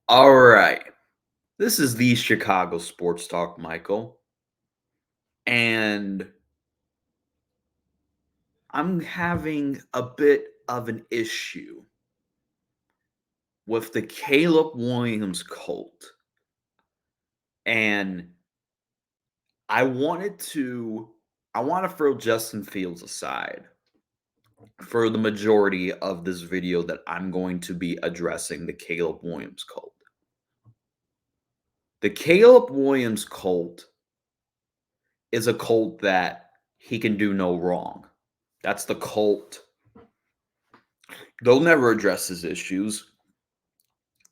All right. This is the Chicago Sports Talk, Michael. And I'm having a bit of an issue with the Caleb Williams cult. And I wanted to I want to throw Justin Fields aside for the majority of this video that I'm going to be addressing the Caleb Williams cult. The Caleb Williams cult is a cult that he can do no wrong. That's the cult. They'll never address his issues.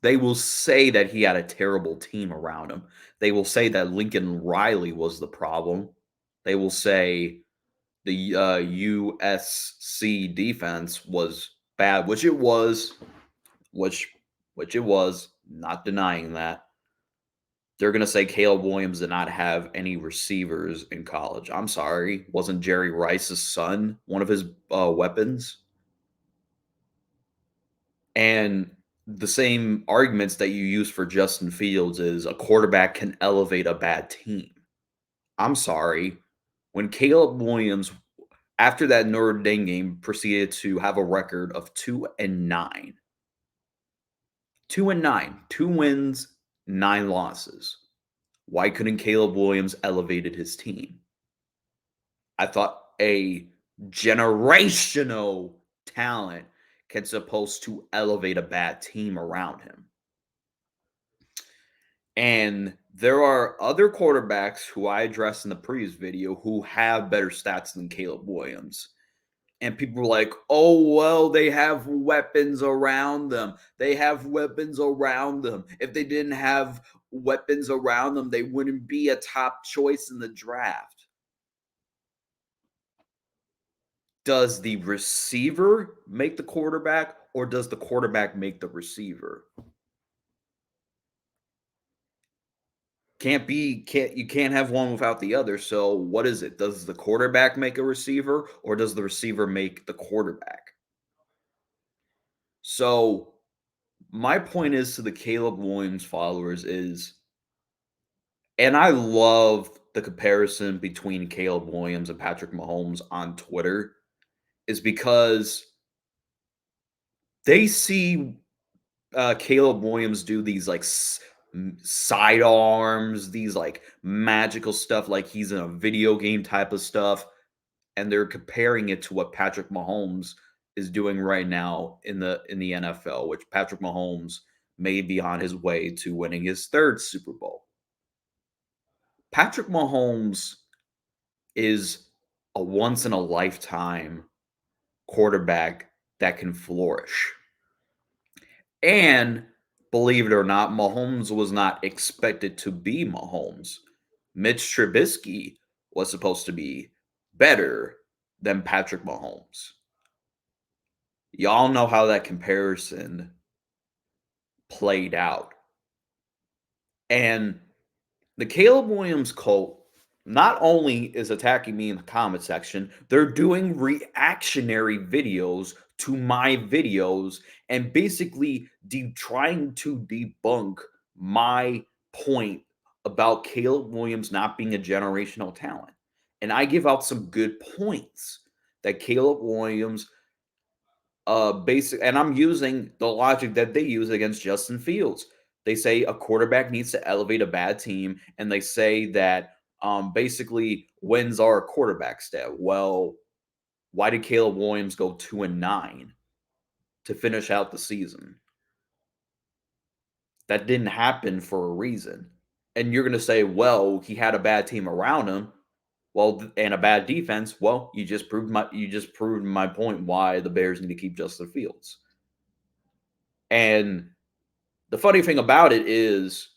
They will say that he had a terrible team around him. They will say that Lincoln Riley was the problem. They will say the USC defense was bad, which it was, which which it was. Not denying that. They're gonna say Caleb Williams did not have any receivers in college. I'm sorry, wasn't Jerry Rice's son one of his weapons? And the same arguments that you use for Justin Fields is a quarterback can elevate a bad team. I'm sorry. When Caleb Williams, after that Notre Dame game, proceeded to have a record of 2-9, 2-9, 2 wins, 9 losses. Why couldn't Caleb Williams elevated his team? I thought a generational talent can supposed to elevate a bad team around him. And there are other quarterbacks who I addressed in the previous video who have better stats than Caleb Williams. And people were like, oh, well, they have weapons around them. They have weapons around them. If they didn't have weapons around them, they wouldn't be a top choice in the draft. Does the receiver make the quarterback, or does the quarterback make the receiver? You can't have one without the other. So what is it? Does the quarterback make a receiver, or does the receiver make the quarterback? So my point is to the Caleb Williams followers is, and I love the comparison between Caleb Williams and Patrick Mahomes on Twitter, is because they see Caleb Williams do these like sidearms, these like magical stuff, like he's in a video game type of stuff, and they're comparing it to what Patrick Mahomes is doing right now in the NFL, which Patrick Mahomes may be on his way to winning his third Super Bowl. Patrick Mahomes is a once in a lifetime quarterback that can flourish. And believe it or not, Mahomes was not expected to be Mahomes. Mitch Trubisky was supposed to be better than Patrick Mahomes. Y'all know how that comparison played out. And the Caleb Williams cult not only is attacking me in the comment section, they're doing reactionary videos to my videos and basically trying to debunk my point about Caleb Williams not being a generational talent. And I give out some good points that Caleb Williams basic, and I'm using the logic that they use against Justin Fields. They say a quarterback needs to elevate a bad team, and they say that basically wins are a quarterback stat. Well, why did Caleb Williams go 2-9 to finish out the season? That didn't happen for a reason. And you're going to say, well, he had a bad team around him. Well, and a bad defense. Well, you just proved my point why the Bears need to keep Justin Fields. And the funny thing about it is,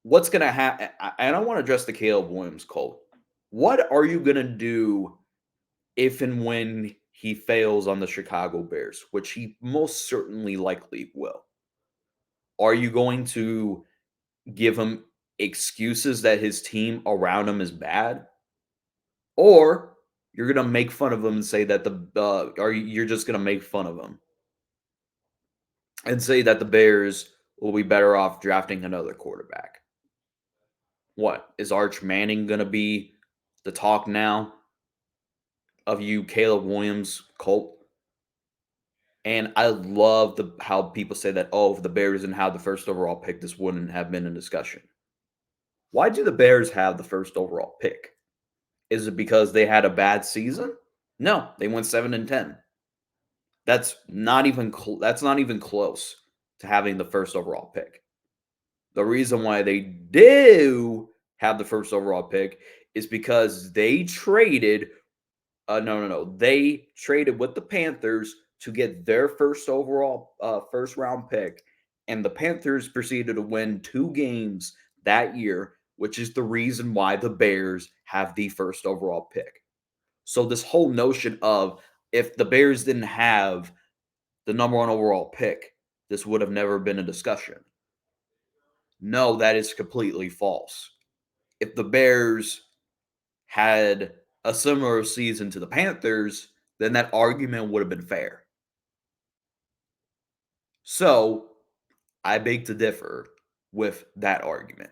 what's going to happen? And I want to address the Caleb Williams cult. What are you going to do if and when he fails on the Chicago Bears, which he most certainly likely will? Are you going to give him excuses that his team around him is bad? Or you're going to make fun of him and say that you're just going to make fun of him and say that the Bears We'll be better off drafting another quarterback. What is Arch Manning going to be the talk now of you, Caleb Williams, Colt? And I love the how people say that, oh, if the Bears didn't have the first overall pick, this wouldn't have been a discussion. Why do the Bears have the first overall pick? Is it because they had a bad season? No, they went 7-10. That's not even close to having the first overall pick. The reason why they do have the first overall pick is because they traded no. They traded with the Panthers to get their first overall first round pick, and the Panthers proceeded to win 2 games that year, which is the reason why the Bears have the first overall pick. So this whole notion of if the Bears didn't have the number one overall pick, this would have never been a discussion. No, that is completely false. If the Bears had a similar season to the Panthers, then that argument would have been fair. So I beg to differ with that argument.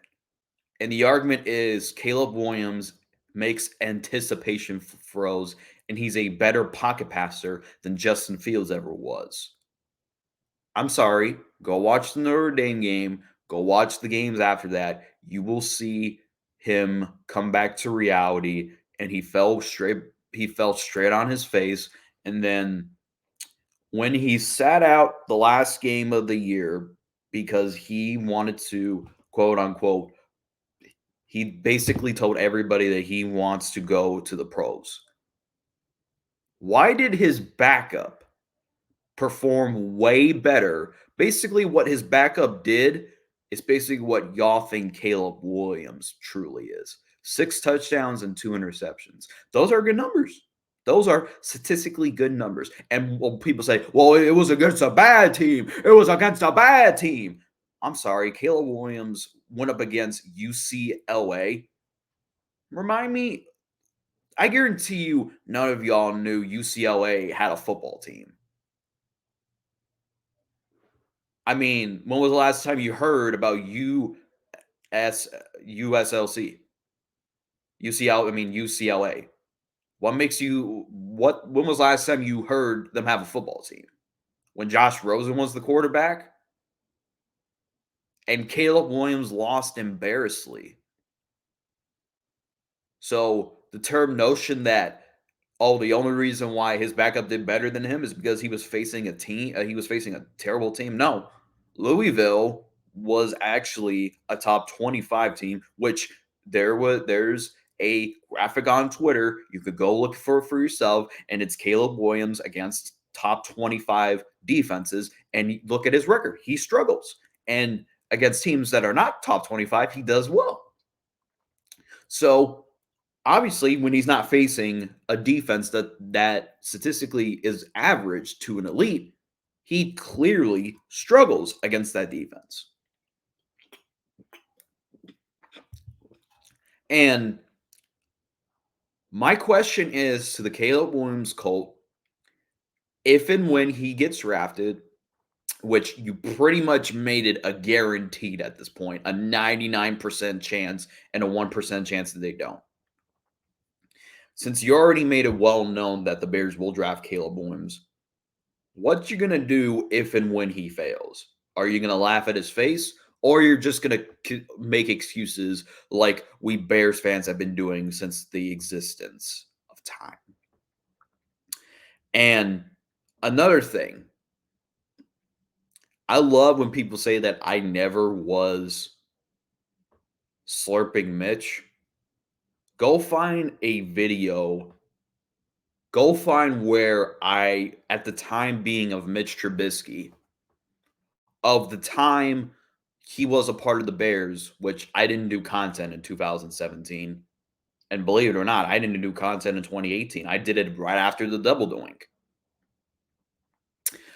And the argument is Caleb Williams makes anticipation throws, and he's a better pocket passer than Justin Fields ever was. I'm sorry. Go watch the Notre Dame game. Go watch the games after that. You will see him come back to reality, and he fell straight. He fell straight on his face, and then when he sat out the last game of the year because he wanted to quote unquote, he basically told everybody that he wants to go to the pros. Why did his backup perform way better? Basically, what his backup did is basically what y'all think Caleb Williams truly is: 6 touchdowns and 2 interceptions. Those are good numbers. Those are statistically good numbers. And when people say, well, it was against a bad team, it was against a bad team. I'm sorry, Caleb Williams went up against UCLA. Remind me, I guarantee you none of y'all knew UCLA had a football team. I mean, when was the last time you heard about USLC? UCL, I mean UCLA. When was the last time you heard them have a football team? When Josh Rosen was the quarterback? And Caleb Williams lost embarrassingly. So the term notion that, oh, the only reason why his backup did better than him is because he was facing a team, he was facing a terrible team. No, Louisville was actually a top 25 team, which there's a graphic on Twitter. You could go look for yourself, and it's Caleb Williams against top 25 defenses, and look at his record. He struggles. And against teams that are not top 25, he does well. So obviously, when he's not facing a defense that statistically is average to an elite, he clearly struggles against that defense. And my question is to the Caleb Williams Colt, if and when he gets drafted, which you pretty much made it a guaranteed at this point, a 99% chance and a 1% chance that they don't. Since you already made it well known that the Bears will draft Caleb Williams, what you gonna do if and when he fails? Are you gonna laugh at his face, or you're just gonna make excuses like we Bears fans have been doing since the existence of time? And another thing, I love when people say that I never was slurping Mitch. Go find a video. Go find where I, at the time being of Mitch Trubisky, of the time he was a part of the Bears, which I didn't do content in 2017. And believe it or not, I didn't do content in 2018. I did it right after the double doink.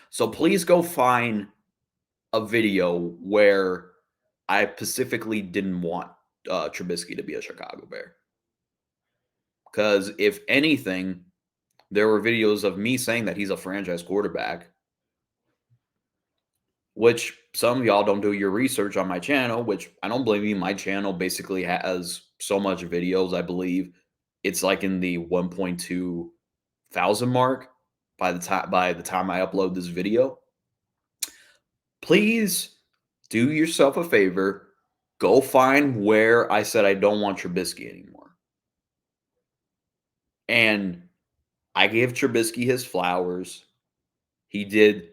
So please go find a video where I specifically didn't want Trubisky to be a Chicago Bear. Because if anything, there were videos of me saying that he's a franchise quarterback. which some of y'all don't do your research on my channel, which I don't blame you. My channel basically has so much videos, I believe it's like in the 1.2 thousand mark by the time I upload this video. Please do yourself a favor. Go find where I said I don't want Trubisky anymore. And I gave Trubisky his flowers. He did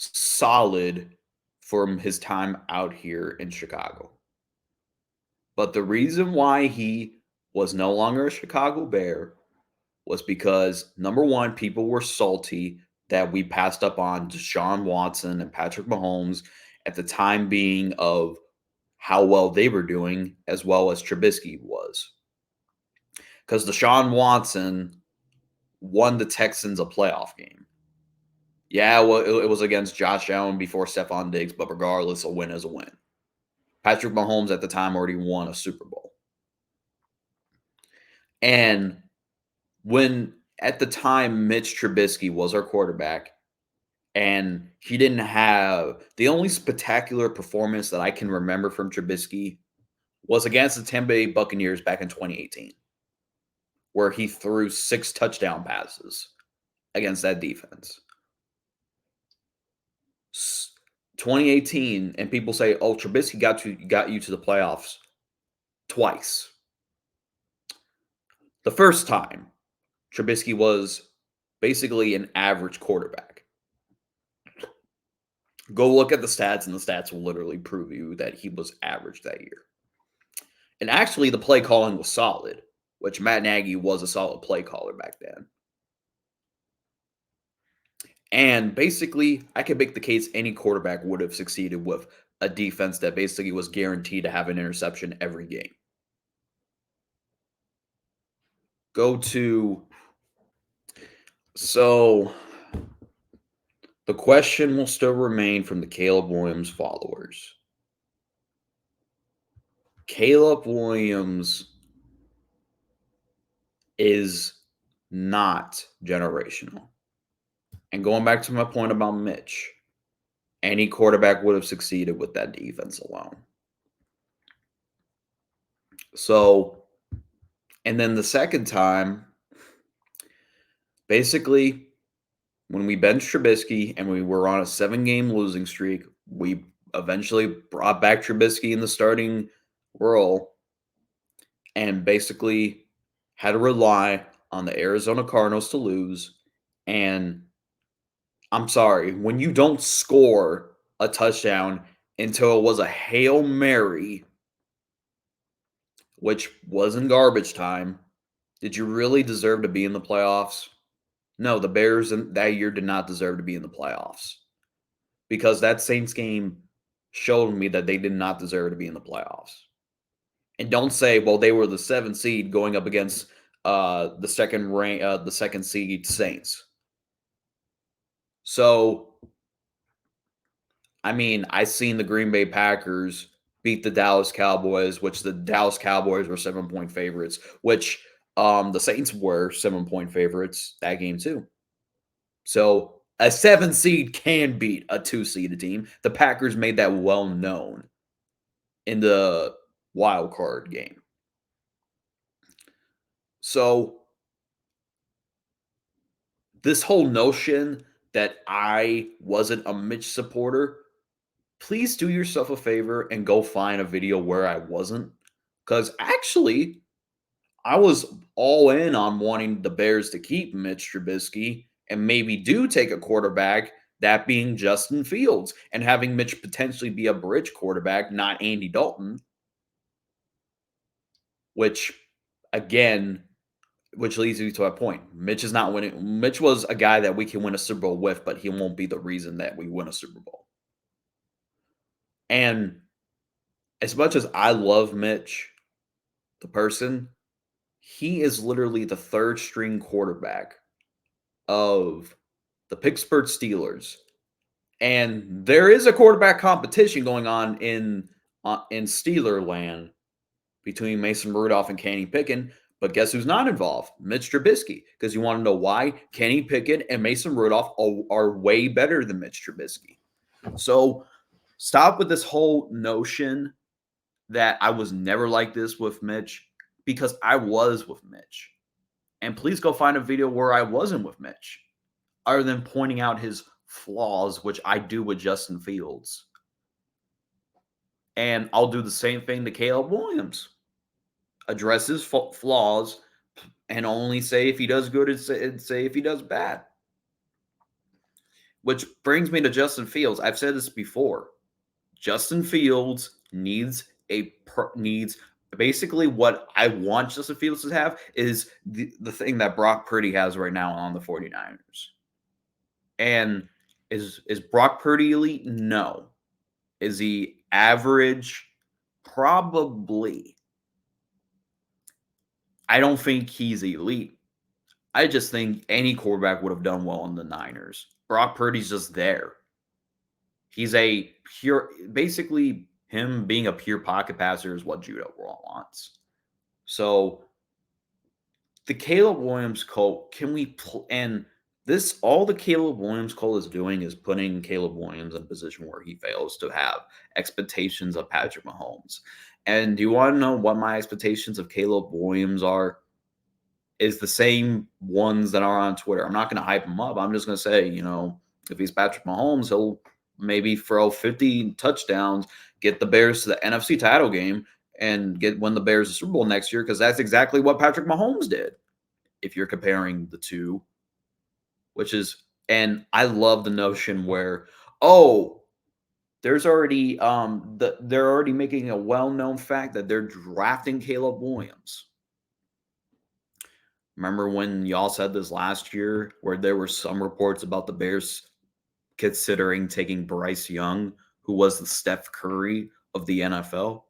solid from his time out here in Chicago. But the reason why he was no longer a Chicago Bear was because, number one, people were salty that we passed up on Deshaun Watson and Patrick Mahomes at the time being of how well they were doing, as well as Trubisky was. Because Deshaun Watson won the Texans a playoff game. Yeah, well, it was against Josh Allen before Stephon Diggs, but regardless, a win is a win. Patrick Mahomes at the time already won a Super Bowl. And when at the time Mitch Trubisky was our quarterback, and he didn't have the only spectacular performance that I can remember from Trubisky was against the Tampa Bay Buccaneers back in 2018, where he threw 6 touchdown passes against that defense. 2018, and people say, "Oh, Trubisky got you to the playoffs twice." The first time, Trubisky was basically an average quarterback. Go look at the stats, and the stats will literally prove you that he was average that year. And actually, the play calling was solid, which Matt Nagy was a solid play caller back then. And basically, I could make the case any quarterback would have succeeded with a defense that basically was guaranteed to have an interception every game. So the question will still remain from the Caleb Williams followers. Caleb Williams is not generational. And going back to my point about Mitch, any quarterback would have succeeded with that defense alone. So, and then the second time, basically, when we benched Trubisky and we were on a 7-game losing streak, we eventually brought back Trubisky in the starting role and basically had to rely on the Arizona Cardinals to lose. And I'm sorry, when you don't score a touchdown until it was a Hail Mary, which was in garbage time, did you really deserve to be in the playoffs? No, the Bears that year did not deserve to be in the playoffs because that Saints game showed me that they did not deserve to be in the playoffs. And don't say, well, they were the 7th seed going up against the second seed Saints. So, I mean, I seen the Green Bay Packers beat the Dallas Cowboys, which the Dallas Cowboys were 7-point favorites, which the Saints were 7-point favorites that game too. So a 7 seed can beat a 2-seeded team. The Packers made that well known in the wild card game. So this whole notion that I wasn't a Mitch supporter, please do yourself a favor and go find a video where I wasn't. Because actually, I was all in on wanting the Bears to keep Mitch Trubisky and maybe do take a quarterback, that being Justin Fields, and having Mitch potentially be a bridge quarterback, not Andy Dalton. Which, again, which leads me to my point. Mitch is not winning. Mitch was a guy that we can win a Super Bowl with, but he won't be the reason that we win a Super Bowl. And as much as I love Mitch, the person, he is literally the 3rd string quarterback of the Pittsburgh Steelers. And there is a quarterback competition going on in Steeler land between Mason Rudolph and Kenny Pickett. But guess who's not involved? Mitch Trubisky. Because you want to know why? Kenny Pickett and Mason Rudolph are way better than Mitch Trubisky. So stop with this whole notion that I was never like this with Mitch, because I was with Mitch. And please go find a video where I wasn't with Mitch, other than pointing out his flaws, which I do with Justin Fields. And I'll do the same thing to Caleb Williams. Address his flaws and only say if he does good and say if he does bad. Which brings me to Justin Fields. I've said this before. Justin Fields needs basically what I want Justin Fields to have is the thing that Brock Purdy has right now on the 49ers. And is Brock Purdy elite? No. Is he average? Probably. I don't think he's elite. I just think any quarterback would have done well in the Niners. Brock Purdy's just there. He's a basically him being a pure pocket passer is what Judah wants. So the Caleb Williams cult, can we and this all the Caleb Williams cult is doing is putting Caleb Williams in a position where he fails to have expectations of Patrick Mahomes. And do you want to know what my expectations of Caleb Williams are? Is the same ones that are on Twitter. I'm not going to hype him up. I'm just going to say, if he's Patrick Mahomes, he'll maybe throw 50 touchdowns, get the Bears to the NFC title game, and win the Bears the Super Bowl next year, because that's exactly what Patrick Mahomes did. If you're comparing the two, and I love the notion where, there's already they're already making a well-known fact that they're drafting Caleb Williams. Remember when y'all said this last year, where there were some reports about the Bears considering taking Bryce Young, who was the Steph Curry of the NFL?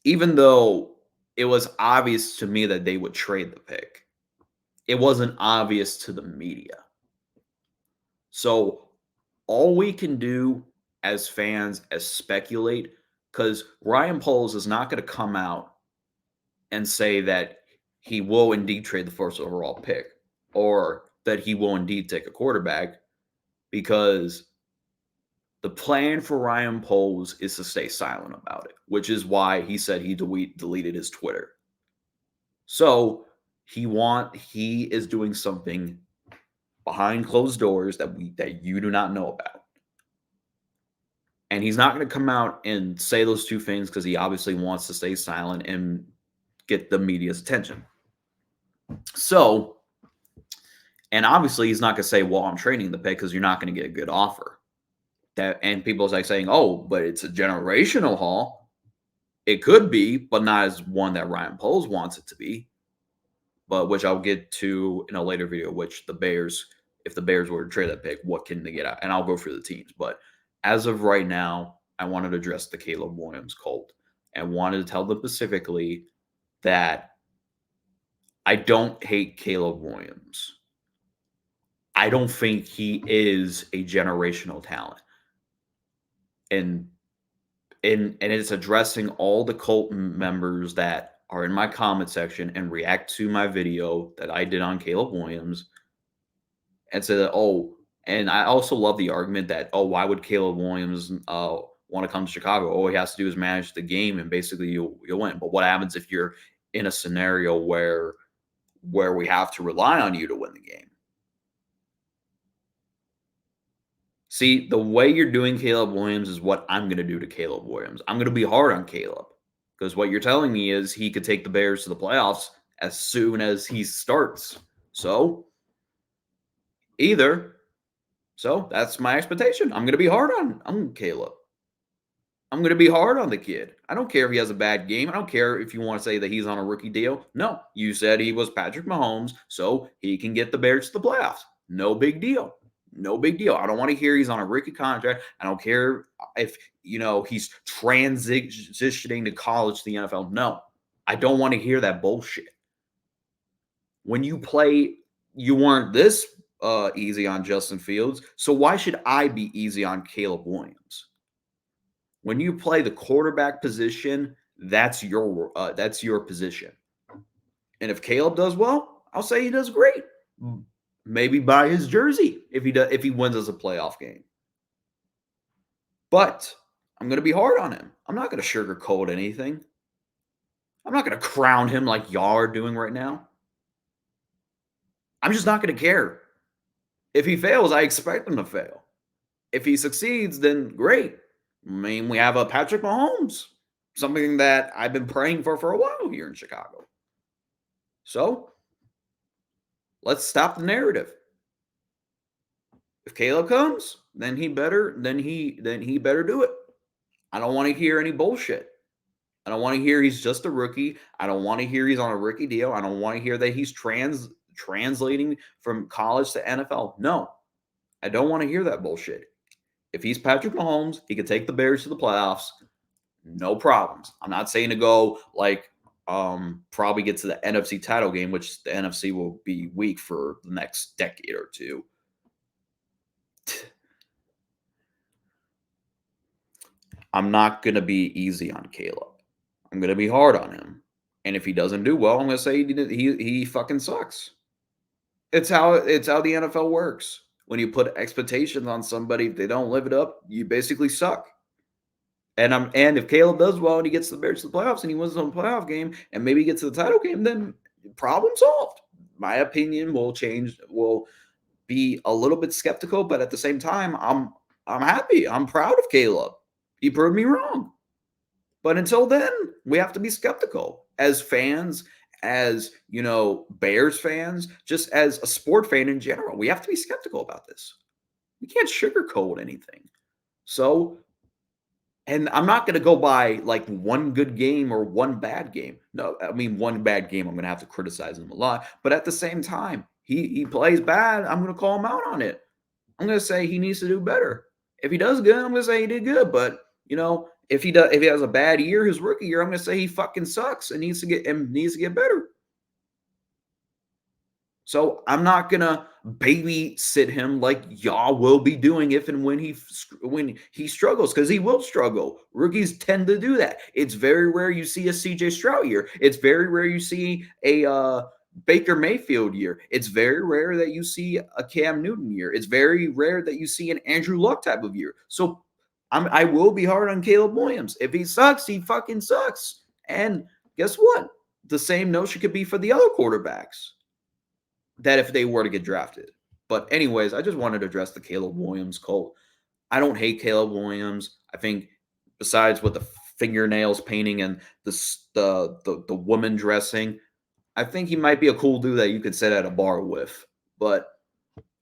Even though it was obvious to me that they would trade the pick, it wasn't obvious to the media. So all we can do as fans is speculate, because Ryan Poles is not going to come out and say that he will indeed trade the first overall pick or that he will indeed take a quarterback, because the plan for Ryan Poles is to stay silent about it, which is why he said he deleted his Twitter. So he is doing something behind closed doors that you do not know about. And he's not going to come out and say those two things because he obviously wants to stay silent and get the media's attention. So, and obviously he's not going to say, well, I'm trading the pick, because you're not going to get a good offer. And people are saying, oh, but it's a generational haul. It could be, but not as one that Ryan Poles wants it to be. But which I'll get to in a later video, which if the Bears were to trade that pick, what can they get out? And I'll go through the teams. But as of right now, I wanted to address the Caleb Williams cult and wanted to tell them specifically that I don't hate Caleb Williams. I don't think he is a generational talent. And it's addressing all the cult members that are in my comment section and react to my video that I did on Caleb Williams and say that, and I also love the argument that, why would Caleb Williams want to come to Chicago? All he has to do is manage the game and basically you'll win. But what happens if you're in a scenario where we have to rely on you to win the game? See, the way you're doing Caleb Williams is what I'm going to do to Caleb Williams. I'm going to be hard on Caleb, because what you're telling me is he could take the Bears to the playoffs as soon as he starts. So that's my expectation. I'm going to be hard on Caleb. I'm going to be hard on the kid. I don't care if he has a bad game. I don't care if you want to say that he's on a rookie deal. No, you said he was Patrick Mahomes, so he can get the Bears to the playoffs. No big deal. No big deal. I don't want to hear he's on a rookie contract. I don't care if, he's transitioning to college to the NFL. No, I don't want to hear that bullshit. When you play, you weren't this easy on Justin Fields, so why should I be easy on Caleb Williams? When you play the quarterback position, that's your position. And if Caleb does well, I'll say he does great. Maybe buy his jersey if he wins us a playoff game. But I'm going to be hard on him. I'm not going to sugarcoat anything. I'm not going to crown him like y'all are doing right now. I'm just not going to care. If he fails, I expect him to fail. If he succeeds, then great. I mean, we have a Patrick Mahomes, something that I've been praying for a while here in Chicago. So let's stop the narrative. If Caleb comes, then he better do it. I don't want to hear any bullshit. I don't want to hear he's just a rookie. I don't want to hear he's on a rookie deal. I don't want to hear that he's translating from college to NFL. No, I don't want to hear that bullshit. If he's Patrick Mahomes, he could take the Bears to the playoffs. No problems. I'm not saying to go like probably get to the NFC title game, which the NFC will be weak for the next decade or two. I'm not going to be easy on Caleb. I'm going to be hard on him. And if he doesn't do well, I'm going to say he fucking sucks. It's how the NFL works. When you put expectations on somebody, if they don't live it up, you basically suck. And if Caleb does well and he gets the Bears to the playoffs and he wins some playoff game and maybe gets to the title game, then problem solved. My opinion will be a little bit skeptical, but at the same time, I'm happy. I'm proud of Caleb. He proved me wrong. But until then, we have to be skeptical as fans, as Bears fans, just as a sport fan in general. We have to be skeptical about this. We can't sugarcoat anything. So, and I'm not going to go by like one good game or one bad game. No, I mean, one bad game, I'm going to have to criticize him a lot. But at the same time, he plays bad. I'm going to call him out on it. I'm going to say he needs to do better. If he does good, I'm going to say he did good. But, if he has a bad year, his rookie year, I'm going to say he fucking sucks and needs to get better. So I'm not gonna babysit him like y'all will be doing if and when he struggles, because he will struggle. Rookies tend to do that. It's very rare you see a CJ Stroud year. It's very rare you see a Baker Mayfield year. It's very rare that you see a Cam Newton year. It's very rare that you see an Andrew Luck type of year. So I will be hard on Caleb Williams. If he sucks, he fucking sucks. And guess what? The same notion could be for the other quarterbacks that if they were to get drafted. But anyways, I just wanted to address the Caleb Williams cult. I don't hate Caleb Williams. I think besides with the fingernails painting and the woman dressing, I think he might be a cool dude that you could sit at a bar with. But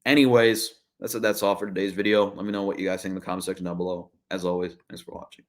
anyways, that's all for today's video. Let me know what you guys think in the comment section down below. As always, thanks for watching.